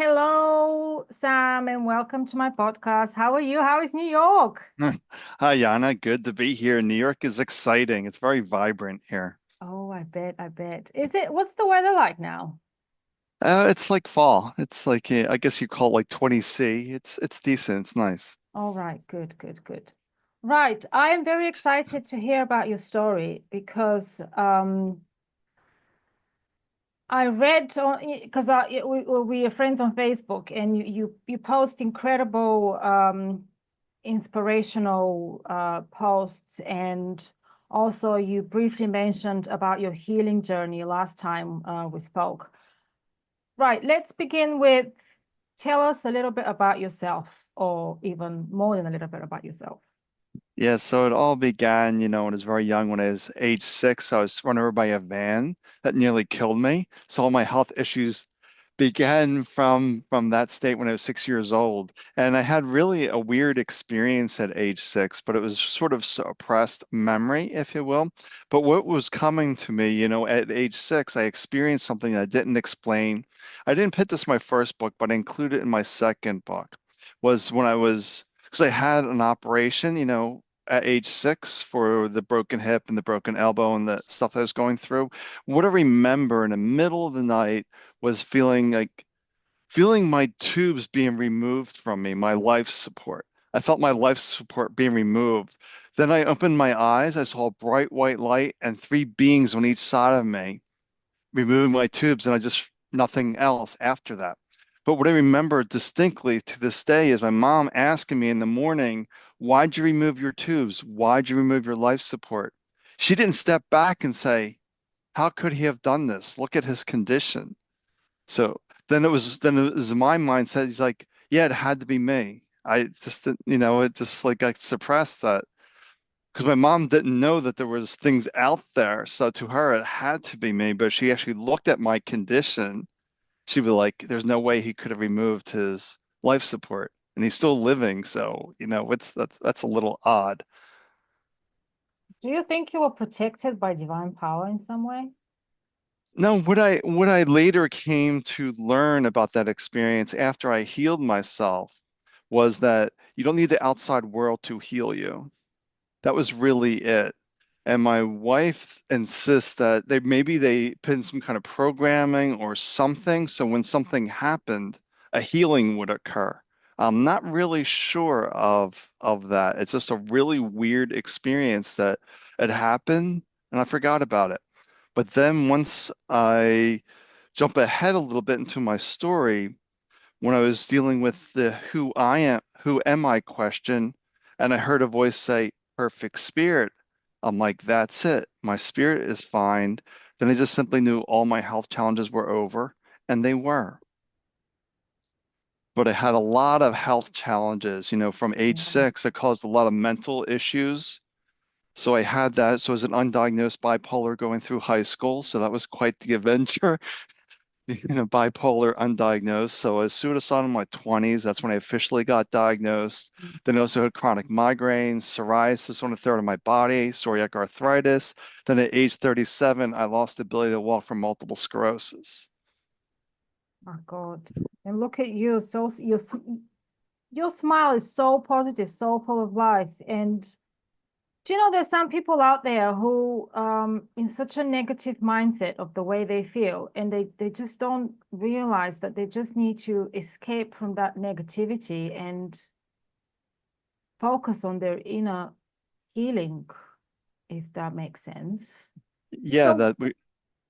Hello, Sam, and welcome to my podcast. How are you? How is New York? Hi, Yana. Good to be here. New York is exciting. It's very vibrant here. Oh, I bet. What's the weather like now? It's like fall. It's like I guess you call it like 20°C. It's decent. It's nice. All right, good. Right, I am very excited to hear about your story because I read on because we are friends on Facebook, and you post incredible inspirational posts, and also you briefly mentioned about your healing journey last time we spoke. Right, let's begin with tell us a little bit about yourself, or even more than a little bit about yourself. Yeah, so it all began, when I was very young. When I was age 6, I was run over by a van that nearly killed me. So all my health issues began from that state when I was 6 years old. And I had really a weird experience at age 6, but it was sort of suppressed memory, if you will. But what was coming to me, at age 6, I experienced something I didn't explain. I didn't put this in my first book, but I included it in my second book. Was when I was because I had an operation, at age 6 for the broken hip and the broken elbow and the stuff I was going through. What I remember in the middle of the night was feeling my tubes being removed from me, my life support. I felt my life support being removed. Then I opened my eyes. I saw a bright white light and three beings on each side of me, removing my tubes, and I just nothing else after that. But what I remember distinctly to this day is my mom asking me in the morning, "Why'd you remove your tubes? Why'd you remove your life support?" She didn't step back and say, "How could he have done this? Look at his condition." So then it was my mindset. He's like, "Yeah, it had to be me." I just didn't, it just like I suppressed that because my mom didn't know that there was things out there. So to her, it had to be me. But she actually looked at my condition. She'd be like, "There's no way he could have removed his life support, and he's still living." So, that's a little odd. Do you think you were protected by divine power in some way? No, what I later came to learn about that experience after I healed myself was that you don't need the outside world to heal you. That was really it. And my wife insists that they put in some kind of programming or something, so when something happened, a healing would occur. I'm not really sure of that. It's just a really weird experience that it happened and I forgot about it. But then once I jump ahead a little bit into my story, when I was dealing with the who am I question, and I heard a voice say, "Perfect spirit." I'm like, "That's it. My spirit is fine." Then I just simply knew all my health challenges were over, and they were. But I had a lot of health challenges, from age Yeah. 6. It caused a lot of mental issues. So I had that. So as an undiagnosed bipolar going through high school, so that was quite the adventure. Bipolar undiagnosed. So I was suicidal in my 20s. That's when I officially got diagnosed. Then I also had chronic migraines, psoriasis on a third of my body, psoriatic arthritis. Then at age 37, I lost the ability to walk from multiple sclerosis. My God. And look at you. Your smile is so positive, so full of life. And do you know there's some people out there who in such a negative mindset of the way they feel, and they just don't realize that they just need to escape from that negativity and focus on their inner healing, if that makes sense. Yeah, So, that we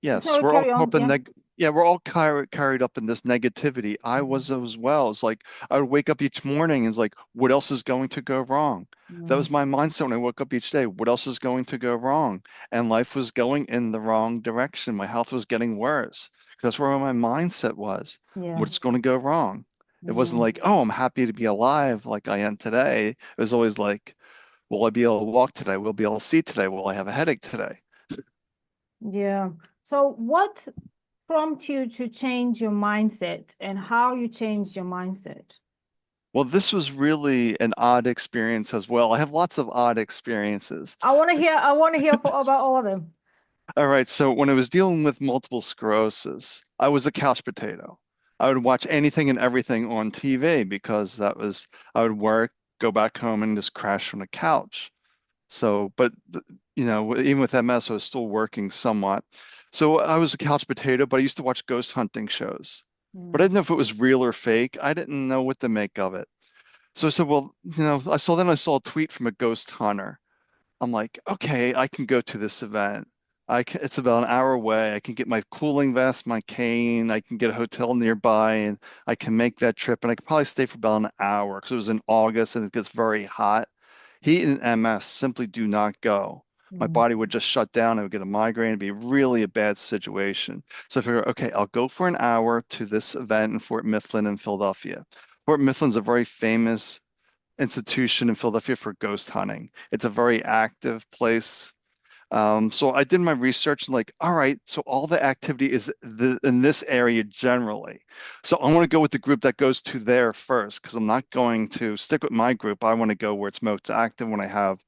Yes, sorry, we're all carry caught on. up in Yeah. we're all carried up in this negativity. I was as well. It's like I would wake up each morning and it's like, what else is going to go wrong? That Mm, was my mindset when I woke up each day. What else is going to go wrong? And life was going in the wrong direction. My health was getting worse. 'Cause that's where my mindset was. yeah. What's going to go wrong? It wasn't Mm, like, oh, I'm happy to be alive like I am today. It was always like, will I be able to walk today? Will I be able to see today? Will I have a headache today? yeah. So, what prompted you to change your mindset, and how you changed your mindset? Well, this was really an odd experience as well. I have lots of odd experiences. I want to hear about all of them. All right, so when I was dealing with multiple sclerosis, I was a couch potato. I would watch anything and everything on TV because that was, I would work, go back home and just crash on the couch. So, even with MS, I was still working somewhat. So I was a couch potato, but I used to watch ghost hunting shows. But I Mm. didn't know if it was real or fake. I didn't know what to make of it. So I said, well, I saw a tweet from a ghost hunter. I'm like, okay, I can go to this event. It's about an hour away. I can get my cooling vest, my cane. I can get a hotel nearby, and I can make that trip. And I could probably stay for about an hour because it was in August and it gets very hot. Heat and MS simply do not go. My Mm. body would just shut down. I would get a migraine. It'd be really a bad situation. So I figure, okay, I'll go for an hour to this event in Fort Mifflin in Philadelphia. Fort Mifflin's a very famous institution in Philadelphia for ghost hunting. It's a very active place. So I did my research and like, all right, so all the activity is in this area generally. So I want to go with the group that goes to there first because I'm not going to stick with my group. I want to go where it's most active when I have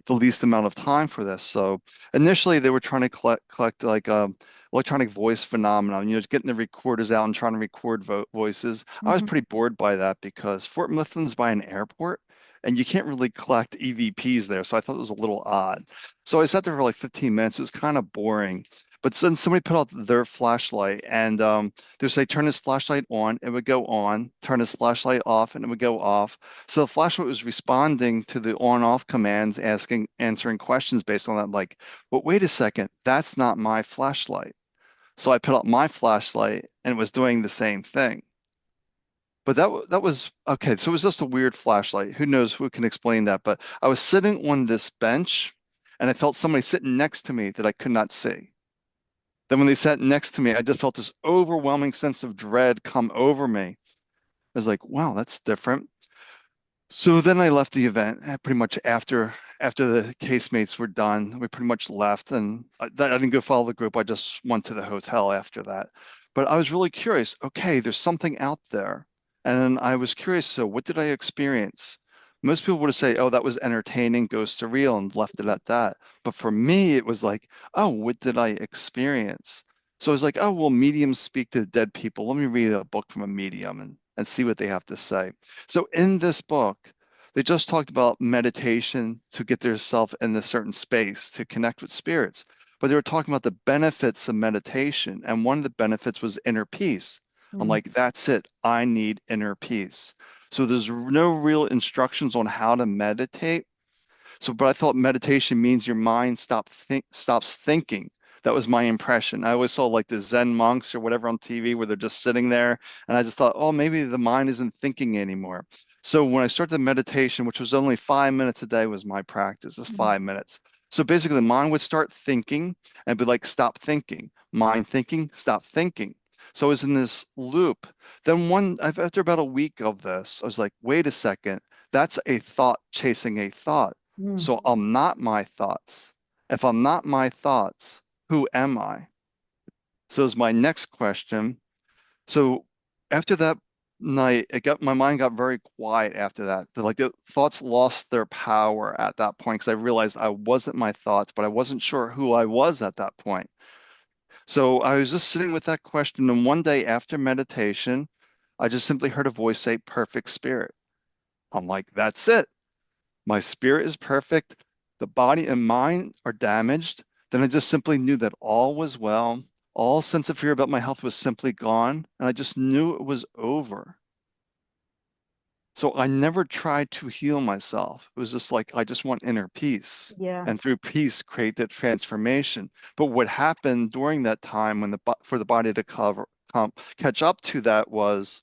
the least amount of time for this. So initially they were trying to collect like electronic voice phenomenon, getting the recorders out and trying to record voices. I was Mhm. pretty bored by that because Fort Mifflin's by an airport and you can't really collect EVPs there. So I thought it was a little odd. So I sat there for like 15 minutes. It was kind of boring. But then somebody put out their flashlight and they would say, turn this flashlight on, it would go on, turn this flashlight off, and it would go off. So the flashlight was responding to the on-off commands, answering questions based on that. Like, but wait a second, that's not my flashlight. So I put out my flashlight and it was doing the same thing. But that was okay. So it was just a weird flashlight. Who knows who can explain that? But I was sitting on this bench and I felt somebody sitting next to me that I could not see. Then when they sat next to me, I just felt this overwhelming sense of dread come over me. I was like, wow, that's different. So then I left the event pretty much after the casemates were done. We pretty much left, and I didn't go follow the group. I just went to the hotel after that. But I was really curious. Okay, there's something out there, and I was curious. So what did I experience? Most people would say, "Oh, that was entertaining, goes to real," and left it at that. But for me, it was like, "Oh, what did I experience?" So I was like, "Oh, well, mediums speak to dead people. Let me read a book from a medium and see what they have to say." So in this book, they just talked about meditation to get yourself in a certain space to connect with spirits. But they were talking about the benefits of meditation. And one of the benefits was inner peace. I'm Mm. like, that's it. I need inner peace. So there's no real instructions on how to meditate. So, but I thought meditation means your mind stops thinking. That was my impression. I always saw like the Zen monks or whatever on TV where they're just sitting there. And I just thought, oh, maybe the mind isn't thinking anymore. So when I started the meditation, which was only 5 minutes a day, was my practice, is Mm. 5 minutes. So basically, the mind would start thinking and be like, stop thinking. Mind thinking, stop thinking. So I was in this loop. Then after about a week of this, I was like, wait a second, that's a thought chasing a thought. Mm. So I'm not my thoughts. If I'm not my thoughts, who am I? So is my next question. So after that night, my mind got very quiet after that. Like the thoughts lost their power at that point because I realized I wasn't my thoughts, but I wasn't sure who I was at that point. So I was just sitting with that question, and one day after meditation, I just simply heard a voice say, "Perfect spirit." I'm like, that's it. My spirit is perfect. The body and mind are damaged. Then I just simply knew that all was well. All sense of fear about my health was simply gone. And I just knew it was over. So I never tried to heal myself. It was just like, I just want inner peace. Yeah. And through peace, create that transformation. But what happened during that time for the body to catch up to that was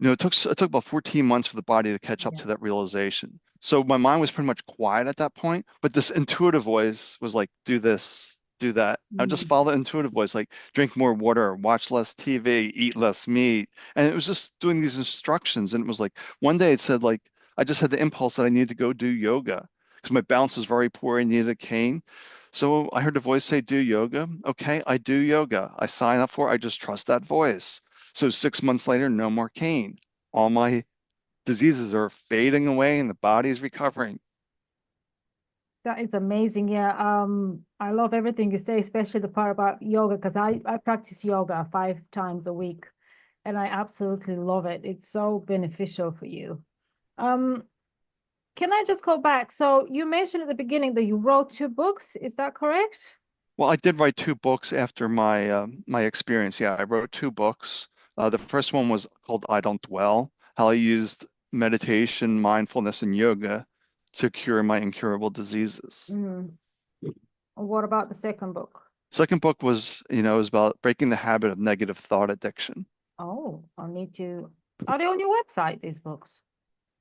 it took about 14 months for the body to catch up Yeah. to that realization. So my mind was pretty much quiet at that point, but this intuitive voice was like, do this, do that. I would just Mm. follow the intuitive voice, like drink more water, watch less TV, eat less meat. And it was just doing these instructions. And it was like one day it said like I just had the impulse that I needed to go do yoga because my balance was very poor. I needed a cane. So I heard the voice say, do yoga. Okay, I do yoga. I sign up for it. I just trust that voice. So 6 months later, no more cane. All my diseases are fading away and the body's recovering. That is amazing. Yeah. I love everything you say, especially the part about yoga, because I practice yoga 5 times a week. and I absolutely love it. It's so beneficial for you. Um, can I just go back? So you mentioned at the beginning that you wrote two books. Is that correct? Well, I did write two books after my experience. Yeah, I wrote two books. The first one was called I Don't Dwell, how I used meditation, mindfulness, and yoga to cure my incurable diseases. Mm. What about the second book? Second book was about breaking the habit of negative thought addiction. Oh, I'll need to. Are they on your website, these books?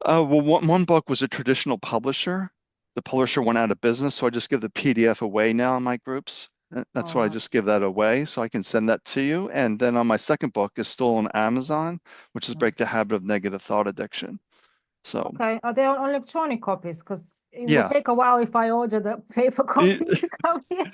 Well, one book was a traditional publisher. The publisher went out of business, so I just give the PDF away now in my groups. That's why I Oh, just give that away, so I can send that to you. And then on my second book is still on Amazon, which is mm. Break the Habit of Negative Thought Addiction. So Okay. Are they on electronic copies? Because it will yeah, take a while if I order the paper Y- copy to come here.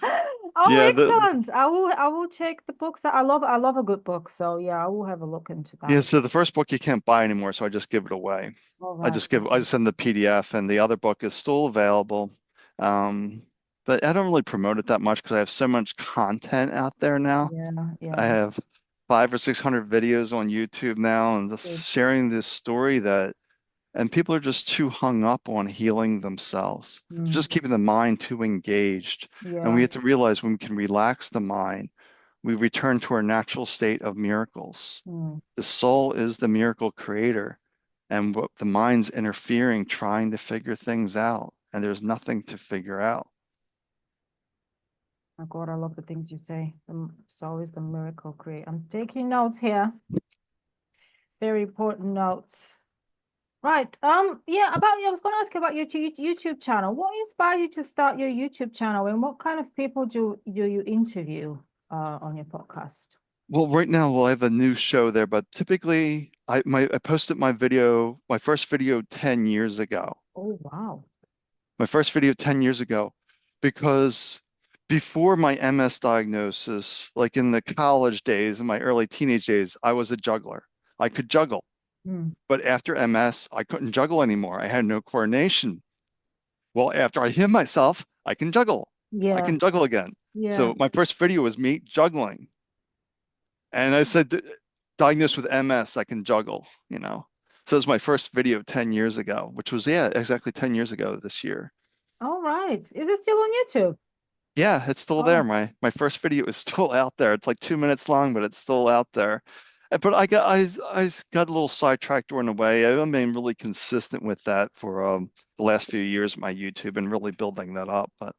Oh, yeah, excellent. I will check the books. I love a good book. So yeah, I will have a look into yeah. that. So the first book you can't buy anymore, so I just give it away. All I right. just give I Okay. just send the PDF, and the other book is still available. Um, but I don't really promote it that much because I have so much content out there now. Yeah, I yeah. have 500 or 600 videos on YouTube now and Good. just sharing this story and people are just too hung up on healing themselves. They're Mm, just keeping the mind too engaged. And we yeah. have to realize when we can relax the mind, we return to our natural state of miracles. Mm. The soul is the miracle creator, and what the mind's interfering, trying to figure things out, and there's nothing to figure out. Oh God, I love the things you say. Soul is the miracle creator. I'm taking notes here. Very important notes. Right. Yeah, I was going to ask you about your YouTube channel. What inspired you to start your YouTube channel, and what kind of people do you interview on your podcast? Well, right now, well, I have a new show there, but typically I posted my first video 10 years ago. Oh, wow. My first video 10 years ago, because before my MS diagnosis, like in the college days, in my early teenage days, I was a juggler. I could juggle. Mm. But after MS, I couldn't juggle anymore. I had no coordination. Well, after I hit myself, I can juggle. I Yeah, can juggle again. yeah. So my first video was me juggling. And I said, diagnosed with MS, I can juggle. So it was my first video 10 years ago, which was, yeah, exactly 10 years ago this year. All right. Is it still on YouTube? Yeah, it's still there. Oh, My first video is still out there. It's like 2 minutes long, but it's still out there. But I got a little sidetracked during the way. I've been really consistent with that for the last few years of my YouTube and really building that up. But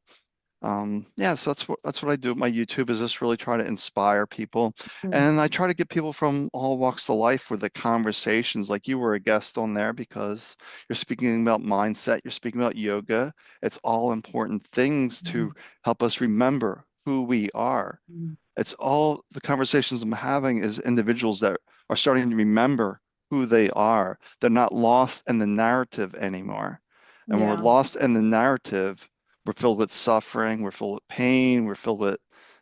yeah, so that's what I do with my YouTube is just really try to inspire people. mm, And I try to get people from all walks of life for the conversations. Like you were a guest on there because you're speaking about mindset, you're speaking about yoga. It's all important things to mm, help us remember who we are. mm. It's all the conversations I'm having is individuals that are starting to remember who they are. They're not lost in the narrative anymore. And when we're Yeah, lost in the narrative, we're filled with suffering, we're filled with pain, we're filled with,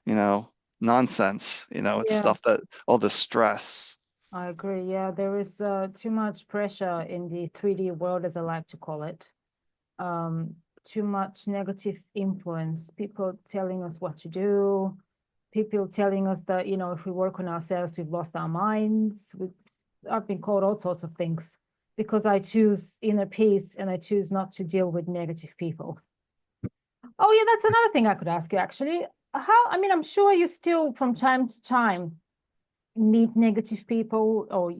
you know, nonsense. It's yeah. stuff that all the stress. I agree. Yeah, there is too much pressure in the 3D world, as I like to call it. Um, Too much negative influence. People telling us what to do. People telling us that, if we work on ourselves, we've lost our minds. I've been called all sorts of things because I choose inner peace and I choose not to deal with negative people. Oh, yeah, that's another thing I could ask you actually. I mean, I'm sure you still from time to time meet negative people or,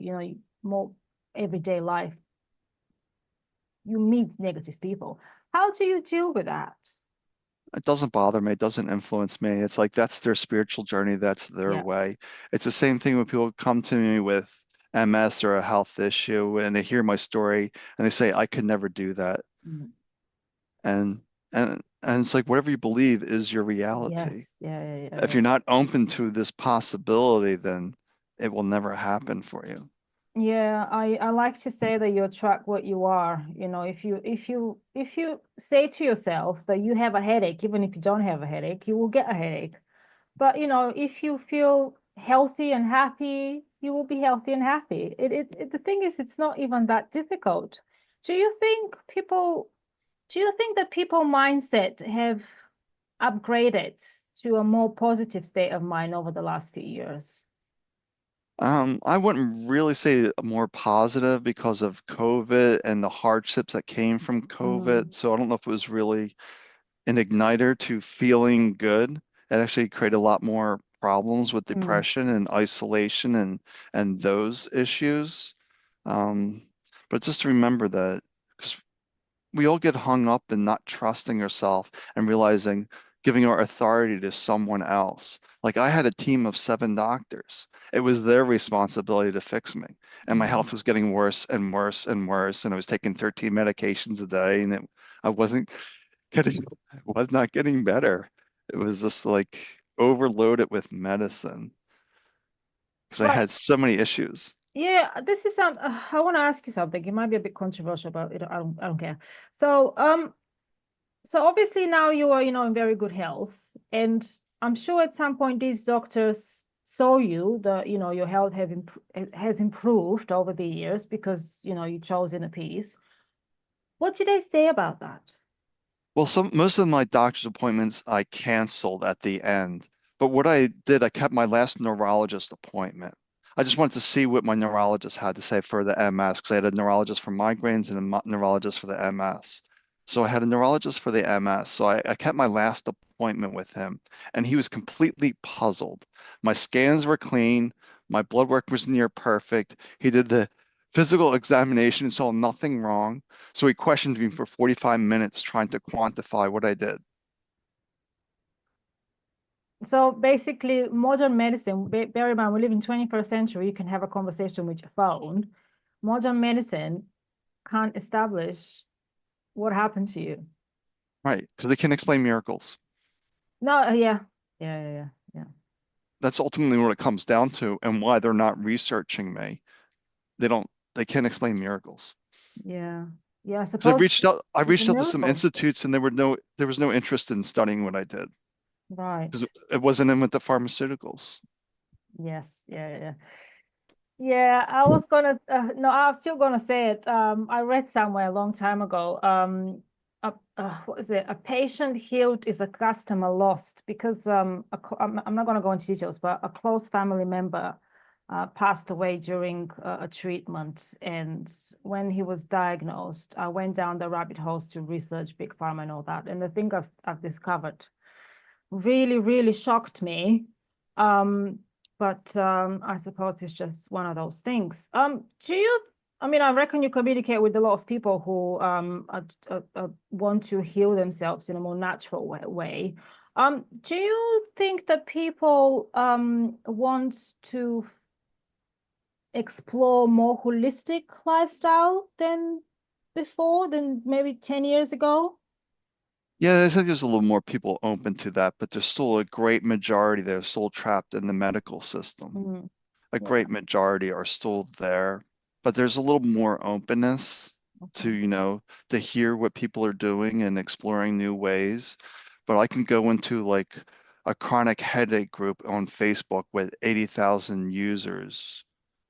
more everyday life, you meet negative people. How do you deal with that? It doesn't bother me. It doesn't influence me. It's like that's their spiritual journey. That's their Yeah. way. It's the same thing when people come to me with MS or a health issue and they hear my story and they say, I could never do that. Mm. And and it's like whatever you believe is your reality. Yes. Yeah, yeah, yeah, If yeah. you're not open to this possibility, then it will never happen for you. Yeah, I like to say that you attract what you are. If you say to yourself that you have a headache, even if you don't have a headache, you will get a headache. But if you feel healthy and happy, you will be healthy and happy. The thing is, it's not even that difficult. Do you think people, do you think that people mindset have upgraded to a more positive state of mind over the last few years? I wouldn't really say more positive because of COVID and the hardships that came from Mm, COVID. So I don't know if it was really an igniter to feeling good. It actually created a lot more problems with mm, depression and isolation and those issues. Um, but just to remember that, because we all get hung up in not trusting ourselves and realizing giving our authority to someone else. Like I had a team of 7 doctors. It was their responsibility to fix me. And my mm. health was getting worse and worse and worse. And I was taking 13 medications a day and I wasn't getting, was not getting better. It was just like overloaded with medicine because I Right. had so many issues. Yeah, this is I want to ask you something. It might be a bit controversial, but I don't care. So, so obviously now you are, in very good health, and I'm sure at some point these doctors saw your health has improved over the years because, you chose inner peace. What did they say about that? Well, most of my doctor's appointments I canceled at the end. But what I did, I kept my last neurologist appointment. I just wanted to see what my neurologist had to say for the MS because I had a neurologist for migraines and a neurologist for the MS. So I had a neurologist for the MS. So I kept my last appointment with him, and he was completely puzzled. My scans were clean, my blood work was near perfect. He did the physical examination and saw nothing wrong. So he questioned me for 45 minutes trying to quantify what I did. So basically, modern medicine, bear in mind, we live in 21st century, you can have a conversation with your phone. Modern medicine can't establish what happened to you. Right. Because they can explain miracles. No, yeah. Yeah, yeah, yeah, yeah. That's ultimately what it comes down to and why they're not researching me. They can't explain miracles. Yeah. Yeah, I Because suppose I it's a reached out to some miracle. institutes and there was no interest in studying what I did Right. because it wasn't in with the pharmaceuticals. Yes. Yeah, yeah, yeah. Yeah, I was gonna no, I'm still gonna say it. I read somewhere a long time ago. What is it? A patient healed is a customer lost because I'm not gonna go into details, but a close family member passed away during a treatment, and when he was diagnosed, I went down the rabbit holes to research big pharma and all that. And the thing I've discovered really, really shocked me. Um, but I suppose it's just one of those things. I mean, I reckon you communicate with a lot of people who want to heal themselves in a more natural way. Do you think that people want to explore more holistic lifestyle than before, than maybe 10 years ago? Yeah, I think there's a little more people open to that, but there's still a great majority that are still trapped in the medical system. Mm, A yeah, great majority are still there, but there's a little more openness to, okay. to hear what people are doing and exploring new ways. But I can go into like a chronic headache group on Facebook with 80,000 users,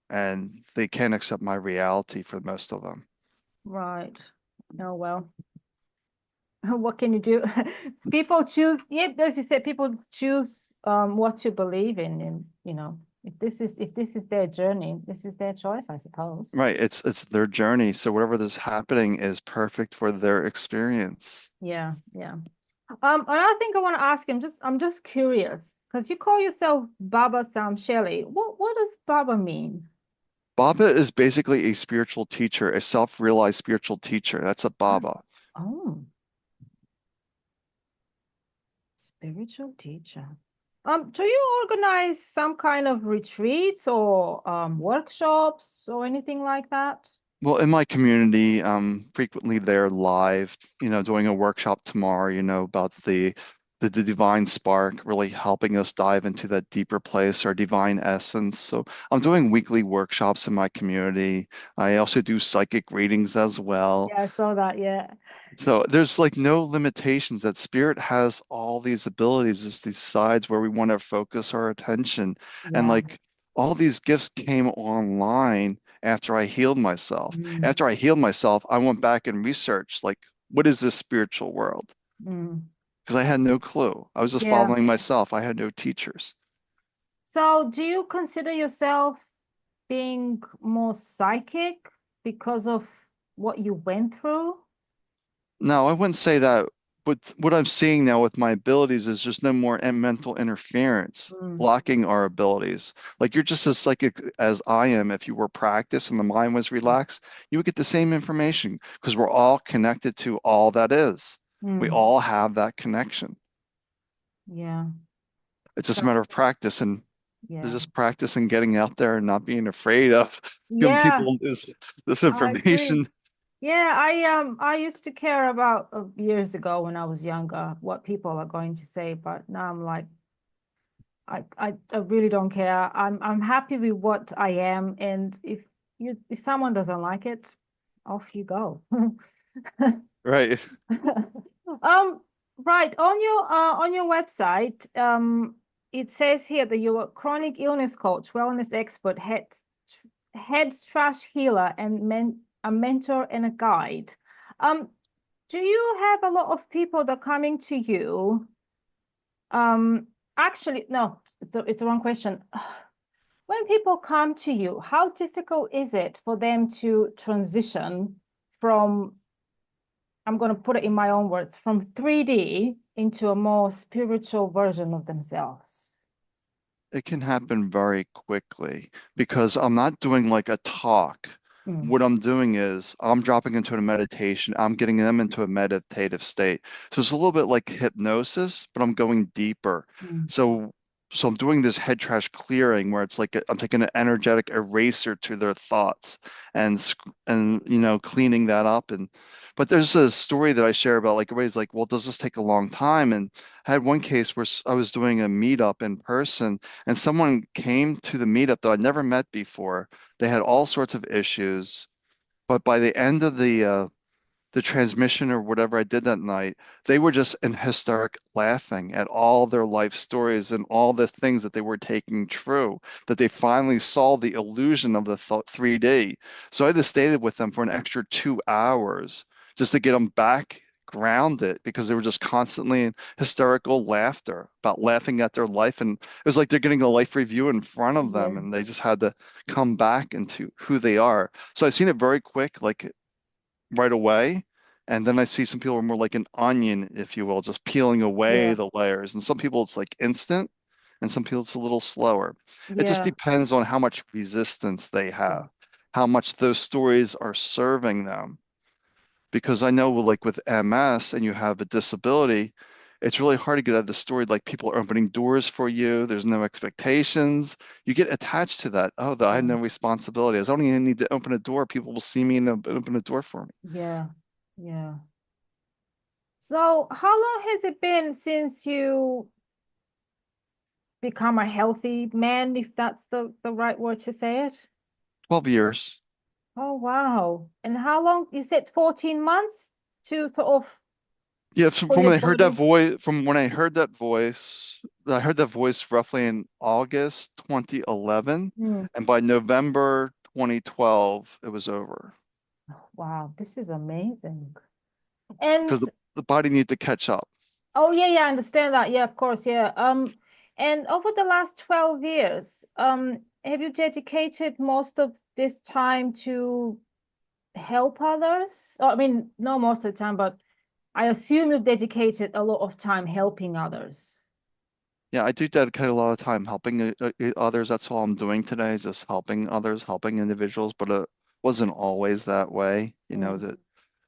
and they can't accept my reality for most of them. Right. Oh, well. What can you do? People choose, yeah, as you said, people choose what to believe in, and if this is their journey, this is their choice, I suppose. Right, it's their journey, so whatever is happening is perfect for their experience. Yeah, yeah. Another thing I want to ask him, I'm just curious, because you call yourself Baba Sam Shelley. What does Baba mean? Baba is basically a spiritual teacher, a self-realized spiritual teacher. That's a Baba. Oh, spiritual teacher. Do you organize some kind of retreats or workshops or anything like that? Well, in my community, frequently they're live, doing a workshop tomorrow, about the divine spark, really helping us dive into that deeper place, our divine essence. So I'm doing weekly workshops in my community. I also do psychic readings as well. Yeah, I saw that. Yeah. So there's like no limitations that spirit has all these abilities, just these sides where we want to focus our attention. And Yeah. like all these gifts came online after I healed myself. Mm, After I healed myself, I went back and researched like what is this spiritual world? mm. Because I had no clue. I was just Yeah. following myself. I had no teachers. So, do you consider yourself? being more psychic because of what you went through? No, I wouldn't say that. But what I'm seeing now with my abilities is just no more mental interference Mm, blocking our abilities. Like you're just as psychic as I am. If you were practiced and the mind was relaxed, you would get the same information because we're all connected to all that is. We mm, all have that connection. yeah. It's just a That, matter of practice and yeah. just practice and getting out there and not being afraid of giving Yeah, people this I agree. information. Yeah, I used to care about years ago when I was younger what people are going to say, but now I'm like I really don't care. I'm happy with what I am, and if someone doesn't like it, off you go. Right. Um, right on your website, it says here that you're a chronic illness coach, wellness expert, head trash healer, and a mentor and a guide. Um, do you have a lot of people that are coming to you? Um, actually, no, it's a wrong question. When people come to you, how difficult is it for them to transition from, I'm going to put it in my own words, from 3D into a more spiritual version of themselves? It can happen very quickly because I'm not doing like a talk. Mm, What I'm doing is I'm dropping into a meditation. I'm getting them into a meditative state. So it's a little bit like hypnosis, but I'm going deeper. mm, So so I'm doing this head trash clearing where it's like I'm taking an energetic eraser to their thoughts and cleaning that up and but there's a story that I share about like everybody's like, well, does this take a long time? And I had one case where I was doing a meetup in person and someone came to the meetup that I'd never met before. They had all sorts of issues, but by the end of the transmission or whatever I did that night, they were just in hysteric laughing at all their life stories and all the things that they were taking true, that they finally saw the illusion of the 3D. So I had to stay with them for an extra 2 hours just to get them back grounded because they were just constantly in hysterical laughter about laughing at their life. And it was like they're getting a life review in front of them yeah, and they just had to come back into who they are. So I've seen it very quick, like right away. And then I see some people are more like an onion, if you will, just peeling away yeah, the layers. And some people it's like instant, and some people it's a little slower. It just yeah, depends on how much resistance they yeah, have, how much those stories are serving them. Because I know, like with MS and you have a disability, it's really hard to get out of the story. Like people are opening doors for you, there's no expectations. You get attached to that. Oh, I have yeah, no responsibilities. I don't even need to open a door. People will see me and they'll open a door for me. yeah, yeah. So, how long has it been since you become a healthy man, if that's the right word to say it? 12 years. Oh, wow. And how long? You said 14 months to sort of Yeah, for from your when I heard that body. voice, from when I heard that voice roughly in August 2011, Hmm. and by November 2012, it was over Wow, this is amazing. because And the body needed to catch up. oh yeah, yeah, I understand that. Yeah, of course, yeah. And over the last 12 years, have you dedicated most of this time to help others? I mean, not most of the time, but I assume you've dedicated a lot of time helping others. Yeah, I do dedicate a lot of time helping others. That's all I'm doing today, is just helping others, helping individuals. But it wasn't always that way, Mm,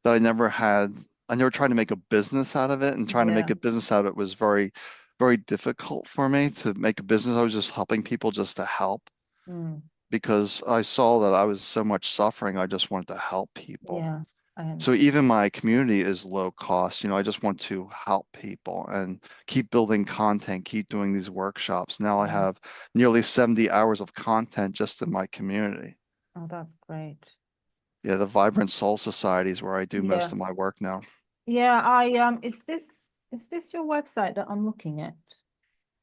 that I never tried to make a business out of it, and trying to make yeah. a business out of it was very, very difficult for me to make a business. I was just helping people just to help Mm, because I saw that I was so much suffering. I just wanted to help people. yeah, I So understand. even my community is low cost. I just want to help people and keep building content, keep doing these workshops. Now I Mm. have nearly 70 hours of content just in my community. Oh, that's great. Yeah, the Vibrant Soul Society is where I do most Yeah. of my work now. Yeah, is this your website that I'm looking at?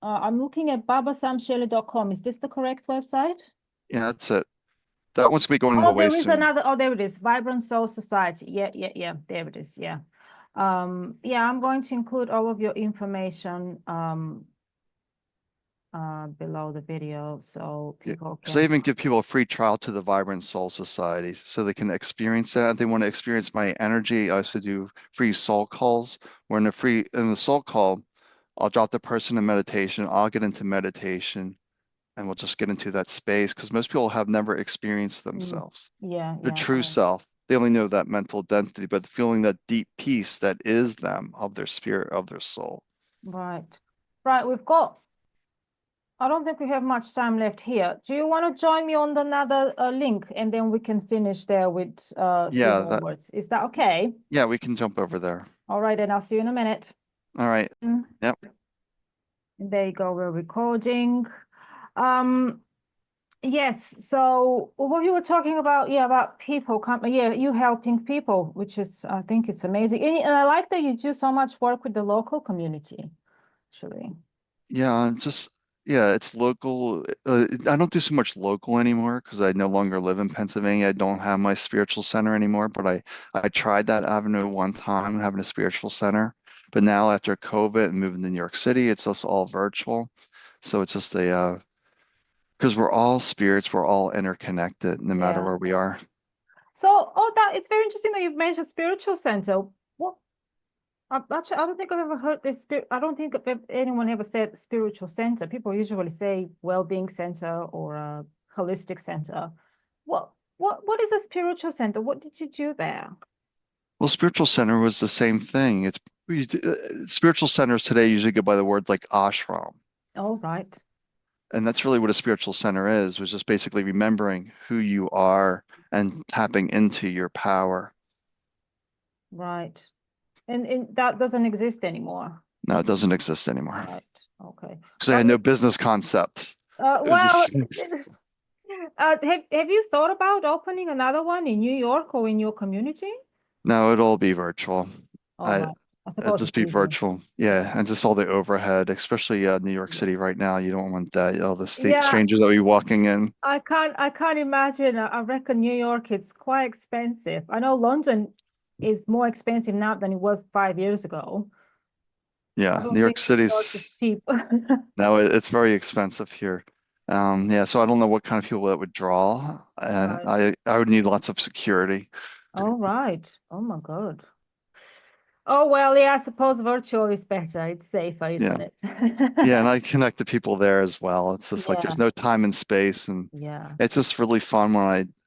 I'm looking at babasamshelley.com. Is this the correct website? Yeah, that's it. That one's gonna be going Oh, away there is soon. another. Oh, there it is. Vibrant Soul Society. Yeah, yeah, yeah. There it is. Yeah. Yeah, I'm going to include all of your information below the video so Yeah, people because I can. even give people a free trial to the Vibrant Soul Society so they can experience that. If they want to experience my energy, I also do free soul calls. Where in the soul call, I'll drop the person in meditation. I'll get into meditation and we'll just get into that space because most people have never experienced Mm, themselves, yeah, their yeah, true self. They only know that mental identity, but feeling that deep peace that is them, of their spirit, of their soul. right. Right, we've got, I don't think we have much time left here. Do you want to join me on another link and then we can finish there with a few Yeah, more that words? Is that okay? yeah, we can jump over there. All right, then I'll see you in a minute. All right. Mm. Yep. And there you go, we're recording. Um, yes, so what you were talking about, yeah, about people, yeah, you helping people, which is, I think it's amazing. And I like that you do so much work with the local community, actually. Yeah, just yeah, it's local. I don't do so much local anymore because I no longer live in Pennsylvania. I don't have my spiritual center anymore, but I tried that avenue one time, having a spiritual center. But now after COVID and moving to New York City, it's just all virtual. So it's just a because we're all spirits, we're all interconnected, no matter Yeah. where we are. So, oh, that it's very interesting that you've mentioned spiritual center. What? Actually, I don't think I've ever heard this. I don't think anyone ever said spiritual center. People usually say well-being center or a holistic center. What is a spiritual center? What did you do there? Well, spiritual center was the same thing. Spiritual centers today usually go by the word like ashram. Oh, right, And that's really what a spiritual center is, was just basically remembering who you are and tapping into your power. right. And that doesn't exist anymore. Now it doesn't exist anymore Right. Okay. because I Well, had no business concepts. It was well, just, have you thought about opening another one in New York or in your community? no, it'll all be virtual. All I right. I It'll suppose just it's be easier. virtual. Yeah. And just all the overhead, especially New York Yeah. City right now. You don't want that. All the state Yeah, strangers that will be walking in. I can't imagine. I reckon New York it's quite expensive. I know London is more expensive now than it was 5 years ago. I Yeah. New don't York think New York is City's cheap. now it's very expensive here. Yeah. So I don't know what kind of people that would draw. Right. I would need lots of security. All right. Oh my God. Oh well, yeah, I suppose virtual is better. It's safer, isn't Yeah. it? Yeah, and I connect to people there as well. It's just like Yeah, there's no time and space, and yeah. it's just really fun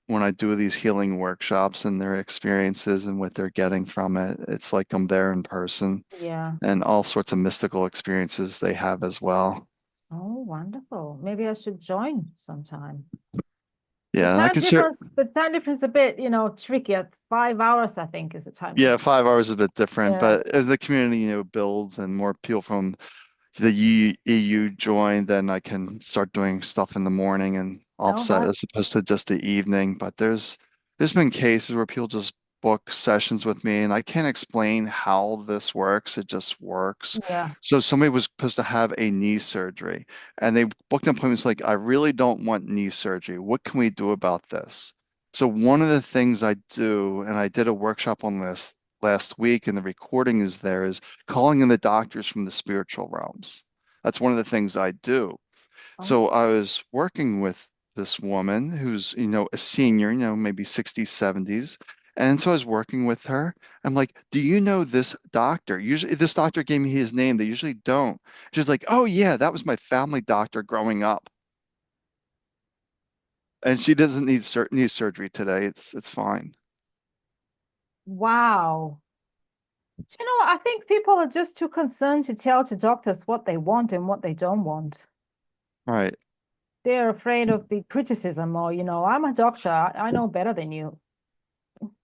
when I do these healing workshops and their experiences and what they're getting from it. It's like I'm there in person Yeah. and all sorts of mystical experiences they have as well. Oh, wonderful. Maybe I should join sometime. The Yeah, I time can share. difference, the time difference is a bit, tricky. At 5 hours, I think, is the time Yeah, difference. 5 hours is a bit different, Yeah. but as the community, builds and more people from the EU join, then I can start doing stuff in the morning and All offset right. as opposed to just the evening. But there's been cases where people just book sessions with me and I can't explain how this works. It just works. Yeah. So somebody was supposed to have a knee surgery and they booked an appointment. It's like, I really don't want knee surgery. What can we do about this? So one of the things I do, and I did a workshop on this last week, and the recording is there, is calling in the doctors from the spiritual realms. That's one of the things I do. Oh, So I was working with this woman who's, a senior, maybe 60s, 70s. And so I was working with her. I'm like, do you know this doctor? Usually, this doctor gave me his name. They usually don't. She's like, oh, yeah, that was my family doctor growing up. And she doesn't need knee surgery today. It's fine. wow. I think people are just too concerned to tell to doctors what they want and what they don't want. All right. They're afraid of the criticism or, I'm a doctor. I know better than you.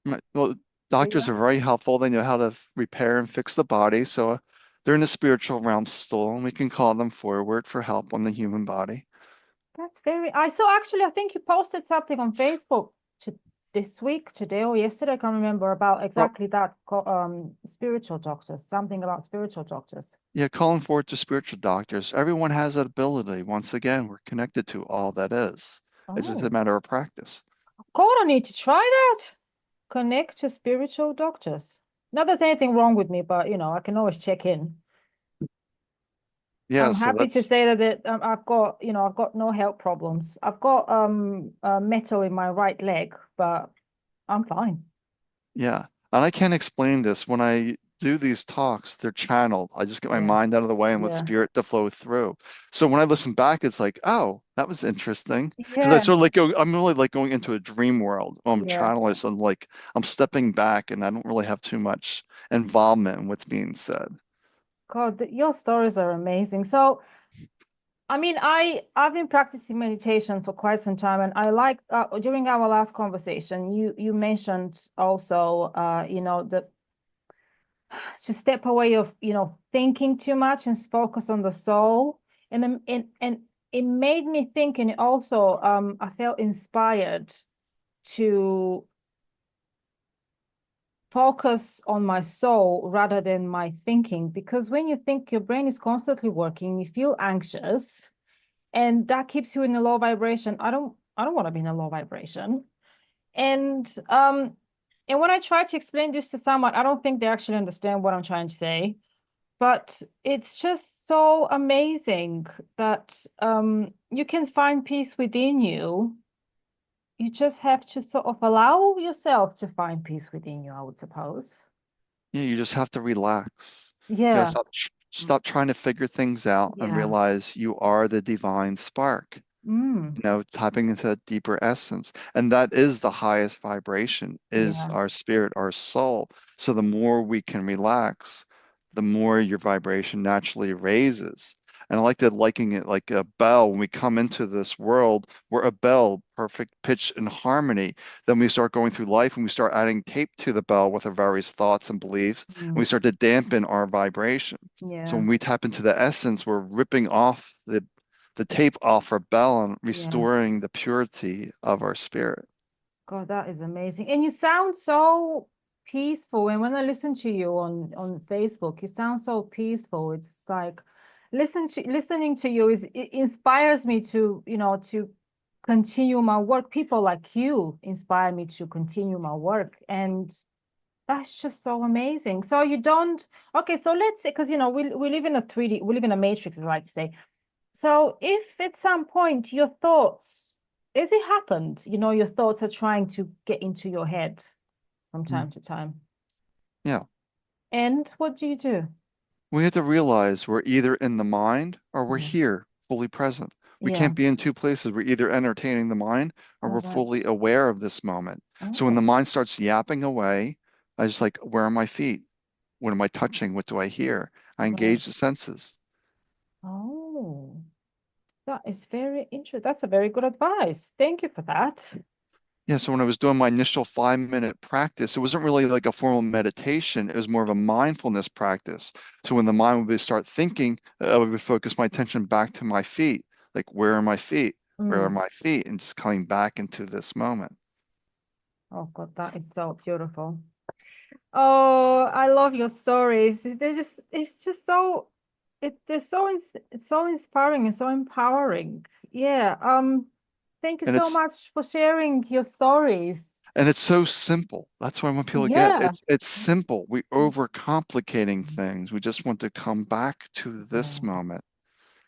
Right. Well, They doctors are don't. very helpful. They know how to repair and fix the body. So they're in the spiritual realm still, and we can call them forward for help on the human body. That's very. I saw actually, I think you posted something on Facebook this week, today or yesterday. I can't remember about Well, exactly that. Spiritual doctors, something about spiritual doctors. yeah, calling forward to spiritual doctors. Everyone has that ability. Once again, we're connected to all that is. It's just a Oh, matter of practice. God, I need to try that. Connect to spiritual doctors. Not that there's anything wrong with me, but I can always check in. Yeah, I'm so happy to that's say that I've got, I've got no health problems. I've got metal in my right leg, but I'm fine. yeah. And I can't explain this. When I do these talks, they're channeled. I just get my Yeah. mind out of the way and let Yeah. spirit to flow through. So when I listen back, it's like, oh, that was interesting. Because I Yeah. sort of like go, I'm really like going into a dream world. I'm Yeah. channeling, so I'm like, I'm stepping back and I don't really have too much involvement in what's being said. God, your stories are amazing. So, I mean, I've been practicing meditation for quite some time, and I like during our last conversation, you mentioned also, that to step away of, thinking too much and focus on the soul. And it made me think, and it also I felt inspired to focus on my soul rather than my thinking, because when you think, your brain is constantly working, you feel anxious, and that keeps you in a low vibration. I don't want to be in a low vibration. And when I try to explain this to someone, I don't think they actually understand what I'm trying to say. But it's just so amazing that you can find peace within you. You just have to sort of allow yourself to find peace within you, I would suppose. Yeah, you just have to relax. You gotta Yeah, stop trying to figure things out and yeah. realize you are the divine spark. Mm, Tapping into that deeper essence. And that is the highest vibration, is yeah. our spirit, our soul. So the more we can relax, the more your vibration naturally raises. And I like to liken it like a bell. When we come into this world, we're a bell, perfect pitch and harmony. Then we start going through life and we start adding tape to the bell with our various thoughts and beliefs, and we Mm, start to dampen our vibration. So yeah, when we tap into the essence, we're ripping off the tape off our bell and yeah. restoring the purity of our spirit. God, that is amazing. And you sound so peaceful. And when I listen to you on Facebook, you sound so peaceful. It's like listening to you it inspires me to, to continue my work. People like you inspire me to continue my work. And that's just so amazing. So you don't, okay, so let's say, because we live in a 3D, we live in a matrix, as I like to say. So if at some point your thoughts, as it happened, your thoughts are trying to get into your head from Mm. time to time. Yeah. And what do you do? We have to realize we're either in the mind or we're Mm. here, fully present. We Yeah. can't be in two places. We're either entertaining the mind or All we're right. fully aware of this moment. So when the Oh, mind starts yapping away, I just like, where are my feet? What am I touching? What do I hear? I right. engage the senses. Oh, that is very interesting. That's a very good advice. Thank you for that. Yeah, so when I was doing my initial 5 minute practice, it wasn't really like a formal meditation. It was more of a mindfulness practice. So when the mind would start thinking, I would focus my attention back to my feet. Like, where are my feet? Where are Mm. my feet? And just coming back into this moment. Oh God, that is so beautiful. Oh, I love your stories. It's just so, it's so inspiring and so empowering. Yeah. Thank you And so it's much for sharing your stories. and it's so simple. That's what I want people to get. Yeah. It's simple. We overcomplicating things. We just want to come back to this Yeah. moment.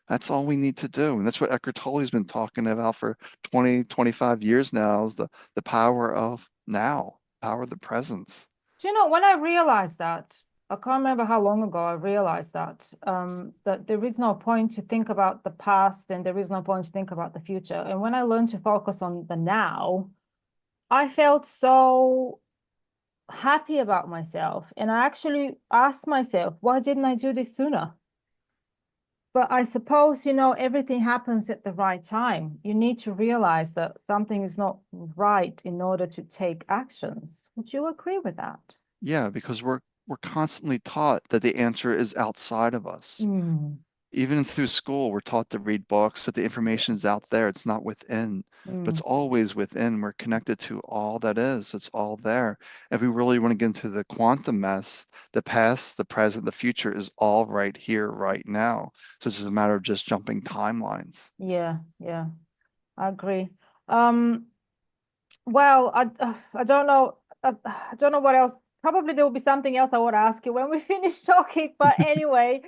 That's all we need to do. And that's what Eckhart Tolle's been talking about for 20, 25 years now is the power of now, power of the presence. Do you know, when I realized that, I can't remember how long ago I realized that there is no point to think about the past and there is no point to think about the future. And when I learned to focus on the now, I felt so happy about myself. And I actually asked myself, why didn't I do this sooner? But I suppose, everything happens at the right time. You need to realize that something is not right in order to take actions. Would you agree with that? Yeah, because we're constantly taught that the answer is outside of us. Mm, Even through school, we're taught to read books, that the information yeah. is out there. It's not within, but it's Mm, always within. We're connected to all that is. It's all there. If we really want to get into the quantum mess, the past, the present, the future is all right here, right now. So it's just a matter of just jumping timelines. yeah, yeah, I agree. Um, well, I don't know. I don't know what else. Probably there will be something else I would ask you when we finish talking. But anyway,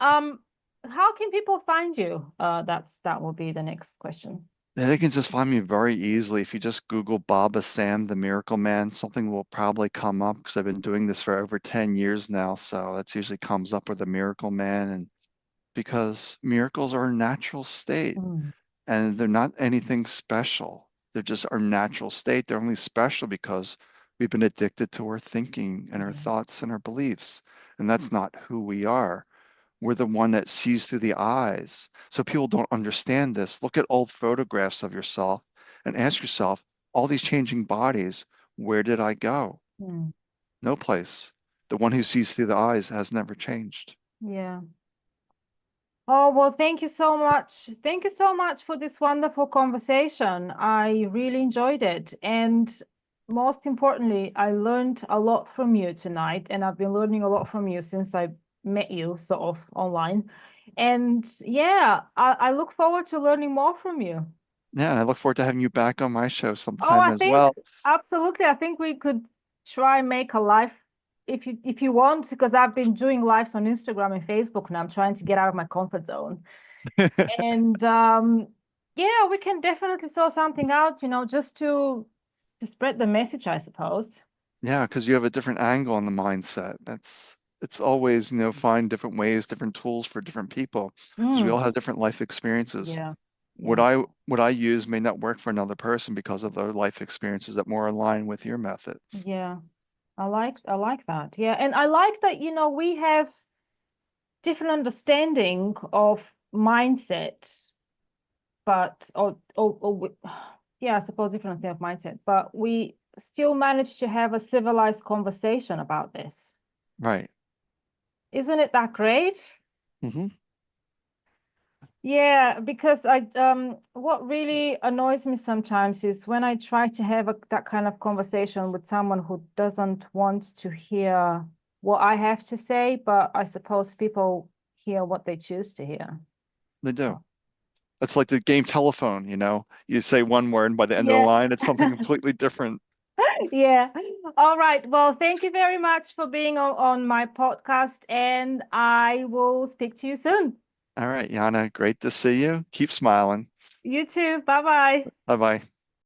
um, how can people find you? That will be the next question. Yeah, they can just find me very easily. If you just Google Baba Sam, the Miracle Man, something will probably come up because I've been doing this for over 10 years now. So that's usually comes up with the Miracle Man. And because miracles are a natural state Mm, and they're not anything special. They're just our natural state. They're only special because we've been addicted to our thinking and our yeah. thoughts and our beliefs. And that's not who we are. We're the one that sees through the eyes. So people don't understand this. Look at old photographs of yourself and ask yourself, all these changing bodies, where did I go? Mm, No place. The one who sees through the eyes has never changed. yeah. Oh, well, thank you so much. Thank you so much for this wonderful conversation. I really enjoyed it. And most importantly, I learned a lot from you tonight, and I've been learning a lot from you since I met you sort of online. And yeah, I look forward to learning more from you. Yeah, and I look forward to having you back on my show Oh, sometime I as think well. absolutely. I think we could try make a live if you want, because I've been doing lives on Instagram and Facebook and I'm trying to get out of my comfort zone. And yeah, we can definitely sort something out, just to spread the message, I suppose. Yeah, because you have a different angle on the mindset. It's always, find different ways, different tools for different people, because we all Mm, have different life experiences. yeah, What yeah, I what I use may not work for another person because of their life experiences that more align with your method. yeah. I like that. Yeah, and I like that, we have different understanding of mindset, but yeah, I suppose different understanding of mindset, but we still manage to have a civilized conversation about this. Right. Isn't it that great? Hmm. Yeah, because what really annoys me sometimes is when I try to have that kind of conversation with someone who doesn't want to hear what I have to say, but I suppose people hear what they choose to hear. They do. So, It's like the game telephone, You say one word, and by the end of the yeah, line, it's something completely different. yeah. All right. Well, thank you very much for being on my podcast, and I will speak to you soon. All right, Yana, great to see you. Keep smiling. You too. Bye bye. Bye bye.